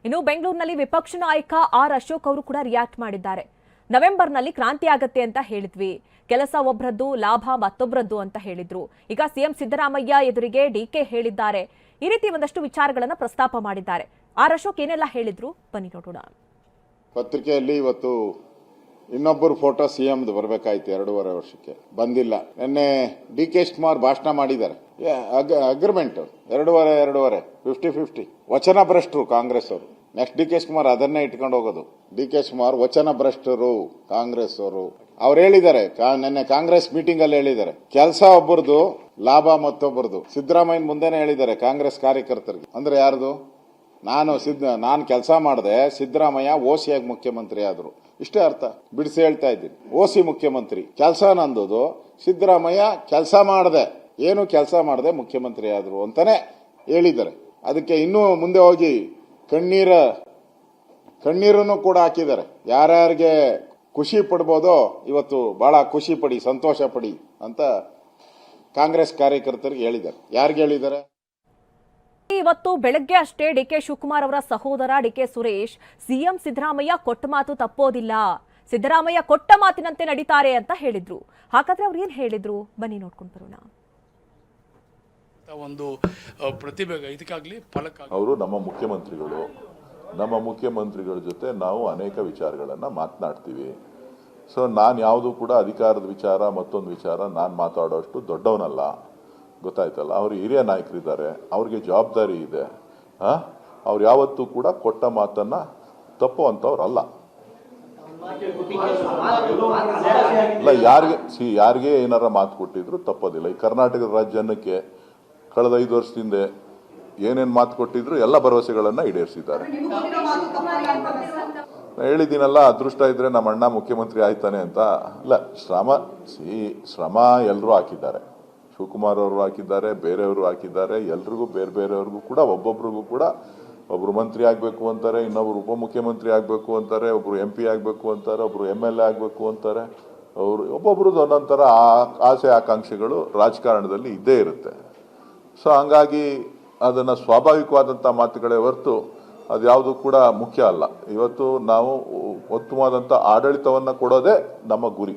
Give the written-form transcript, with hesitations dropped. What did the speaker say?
ಇನ್ನು ಬೆಂಗಳೂರಿನಲ್ಲಿ ವಿಪಕ್ಷ ನಾಯಕ ಆರ್ ಅಶೋಕ್ ಅವರು ಕೂಡ ರಿಯಾಕ್ಟ್ ಮಾಡಿದ್ದಾರೆ. ನವೆಂಬರ್ನಲ್ಲಿ ಕ್ರಾಂತಿ ಆಗತ್ತೆ ಅಂತ ಹೇಳಿದ್ವಿ, ಕೆಲಸ ಒಬ್ಬರದ್ದು ಲಾಭ ಮತ್ತೊಬ್ಬರದ್ದು ಅಂತ ಹೇಳಿದ್ರು. ಈಗ ಸಿಎಂ ಸಿದ್ದರಾಮಯ್ಯ ಎದುರಿಗೆ ಡಿಕೆ ಹೇಳಿದ್ದಾರೆ. ಈ ರೀತಿ ಒಂದಷ್ಟು ವಿಚಾರಗಳನ್ನು ಪ್ರಸ್ತಾಪ ಮಾಡಿದ್ದಾರೆ. ಆರ್ ಅಶೋಕ್ ಏನೆಲ್ಲ ಹೇಳಿದ್ರು ಬನ್ನಿ ನೋಡೋಣ. ಪತ್ರಿಕೆಯಲ್ಲಿ ಇವತ್ತು ಇನ್ನೊಬ್ಬರು ಫೋಟೋ ಸಿಎಂದು ಬರಬೇಕಾಯ್ತು 2.5 ವರ್ಷಕ್ಕೆ ಬಂದಿಲ್ಲ. ನಿನ್ನೆ ಡಿ.ಕೆ. ಶಿವಕುಮಾರ್ ಭಾಷಣ ಮಾಡಿದ್ದಾರೆ. ಅಗ್ರಿಮೆಂಟ್ 2.5 50-50 ವಚನ ಭ್ರಷ್ಟರು ಕಾಂಗ್ರೆಸ್ ಅವರು. ನೆಕ್ಸ್ಟ್ ಡಿ.ಕೆ. ಶಿವಕುಮಾರ್ ಅದನ್ನೇ ಇಟ್ಕೊಂಡು ಹೋಗೋದು. ಡಿ.ಕೆ. ಶಿವಕುಮಾರ್ ವಚನ ಭ್ರಷ್ಟರು ಕಾಂಗ್ರೆಸ್ ಅವರು. ಅವ್ರು ಹೇಳಿದ್ದಾರೆ, ನಿನ್ನೆ ಕಾಂಗ್ರೆಸ್ ಮೀಟಿಂಗ್ ಅಲ್ಲಿ ಹೇಳಿದ್ದಾರೆ, ಕೆಲಸ ಒಬ್ಬರದು ಲಾಭ ಮತ್ತೊಬ್ಬರದು. ಸಿದ್ದರಾಮಯ್ಯ ಮುಂದೆನೆ ಹೇಳಿದ್ದಾರೆ ಕಾಂಗ್ರೆಸ್ ಕಾರ್ಯಕರ್ತರಿಗೆ. ಅಂದ್ರೆ ಯಾರ್ದು? ನಾನು ಕೆಲಸ ಮಾಡಿದೆ, ಸಿದ್ದರಾಮಯ್ಯ ಓಸಿಯಾಗಿ ಮುಖ್ಯಮಂತ್ರಿ ಆದ್ರು. ಇಷ್ಟೇ ಅರ್ಥ. ಬಿಡಿಸಿ ಹೇಳ್ತಾ ಇದ್ದೀನಿ, ಓಸಿ ಮುಖ್ಯಮಂತ್ರಿ, ಕೆಲಸ ನಂದು, ಸಿದ್ದರಾಮಯ್ಯ ಕೆಲಸ ಮಾಡದೆ, ಏನು ಕೆಲಸ ಮಾಡದೆ ಮುಖ್ಯಮಂತ್ರಿ ಆದ್ರು ಅಂತಾನೆ ಹೇಳಿದ್ದಾರೆ. ಅದಕ್ಕೆ ಇನ್ನೂ ಮುಂದೆ ಹೋಗಿ ಕಣ್ಣೀರನ್ನು ಕೂಡ ಹಾಕಿದ್ದಾರೆ. ಯಾರ್ಯಾರಿಗೆ ಖುಷಿ ಪಡ್ಬೋದೋ ಇವತ್ತು ಬಹಳ ಖುಷಿ ಪಡಿ, ಸಂತೋಷ ಪಡಿ ಅಂತ ಕಾಂಗ್ರೆಸ್ ಕಾರ್ಯಕರ್ತರಿಗೆ ಹೇಳಿದ್ದಾರೆ. ಯಾರಿಗೆ ಹೇಳಿದ್ದಾರೆ? ಇವತ್ತು ಬೆಳಗ್ಗೆ ಅಷ್ಟೇ ಡಿಕೆ ಶಿವಕುಮಾರ್ ಅವರ ಸಹೋದರ ಡಿಕೆ ಸುರೇಶ್ ಸಿಎಂ ಸಿದ್ದರಾಮಯ್ಯ ಕೊಟ್ಟ ಮಾತು ತಪ್ಪೋದಿಲ್ಲ, ಸಿದ್ದರಾಮಯ್ಯ ಕೊಟ್ಟ ಮಾತಿನಂತೆ ನಡೀತಾರೆ ಅಂತ ಹೇಳಿದ್ರು. ಹಾಗಾದ್ರೆ ಅವ್ರು ಏನ್ ಹೇಳಿದ್ರು ಬನ್ನಿ ನೋಡ್ಕೊಂಡು ಬರೋಣ. ಒಂದು ಪ್ರತಿಭೆಗೆ ಇದಕ್ಕಾಗ್ಲಿ ಫಲಕ್ಕಾಗಲಿ ಅವರು ನಮ್ಮ ಮುಖ್ಯಮಂತ್ರಿಗಳ ಜೊತೆ ನಾವು ಅನೇಕ ವಿಚಾರಗಳನ್ನ ಮಾತನಾಡ್ತೀವಿ. ಸೊ ನಾನು ಯಾವುದು ಕೂಡ ಅಧಿಕಾರದ ವಿಚಾರ ಮತ್ತೊಂದು ವಿಚಾರ ನಾನು ಮಾತಾಡೋಷ್ಟು ದೊಡ್ಡವನಲ್ಲ, ಗೊತ್ತಾಯ್ತಲ್ಲ. ಅವರು ಹಿರಿಯ ನಾಯಕರಿದ್ದಾರೆ, ಅವ್ರಿಗೆ ಜವಾಬ್ದಾರಿ ಇದೆ. ಅವ್ರು ಯಾವತ್ತೂ ಕೂಡ ಕೊಟ್ಟ ಮಾತನ್ನ ತಪ್ಪುವಂಥವ್ರಲ್ಲ. ಇಲ್ಲ, ಯಾರಿಗೆ ಏನಾರ ಮಾತು ಕೊಟ್ಟಿದ್ರು ತಪ್ಪೋದಿಲ್ಲ. ಈ ಕರ್ನಾಟಕದ ರಾಜ್ಯಕ್ಕೆ ಕಳೆದ 5 ವರ್ಷದಿಂದ ಏನೇನು ಮಾತು ಕೊಟ್ಟಿದ್ರು ಎಲ್ಲ ಭರವಸೆಗಳನ್ನ ಈಡೇರಿಸಿದ್ದಾರೆ. ಹೇಳಿದ್ದೀನಲ್ಲ, ಅದೃಷ್ಟ ಇದ್ರೆ ನಮ್ಮ ಅಣ್ಣ ಮುಖ್ಯಮಂತ್ರಿ ಆಯ್ತಾನೆ ಅಂತ. ಇಲ್ಲ, ಶ್ರಮ ಎಲ್ಲರೂ ಹಾಕಿದ್ದಾರೆ. ಶಿವಕುಮಾರ್ ಅವರು ಹಾಕಿದ್ದಾರೆ, ಬೇರೆಯವರು ಹಾಕಿದ್ದಾರೆ. ಎಲ್ರಿಗೂ ಬೇರೆಯವ್ರಿಗೂ ಕೂಡ ಒಬ್ಬೊಬ್ರಿಗೂ ಕೂಡ ಒಬ್ರು ಮಂತ್ರಿ ಆಗ್ಬೇಕು ಅಂತಾರೆ, ಇನ್ನೊಬ್ರು ಉಪಮುಖ್ಯಮಂತ್ರಿ ಆಗ್ಬೇಕು ಅಂತಾರೆ, ಒಬ್ರು MP ಆಗ್ಬೇಕು ಅಂತಾರೆ, ಒಬ್ರು MLA ಆಗ್ಬೇಕು ಅಂತಾರೆ. ಅವರು ಒಬ್ಬೊಬ್ರದ್ದು ಒಂದೊಂಥರ ಆಸೆ ಆಕಾಂಕ್ಷೆಗಳು ರಾಜಕಾರಣದಲ್ಲಿ ಇದ್ದೇ ಇರುತ್ತೆ. ಸೊ ಹಂಗಾಗಿ ಅದನ್ನ ಸ್ವಾಭಾವಿಕವಾದಂಥ ಮಾತುಗಳೇ ಹೊರತು ಅದ್ಯಾವುದು ಕೂಡ ಮುಖ್ಯ ಅಲ್ಲ. ಇವತ್ತು ನಾವು ಉತ್ತಮವಾದಂಥ ಆಡಳಿತವನ್ನ ಕೊಡೋದೇ ನಮ್ಮ ಗುರಿ.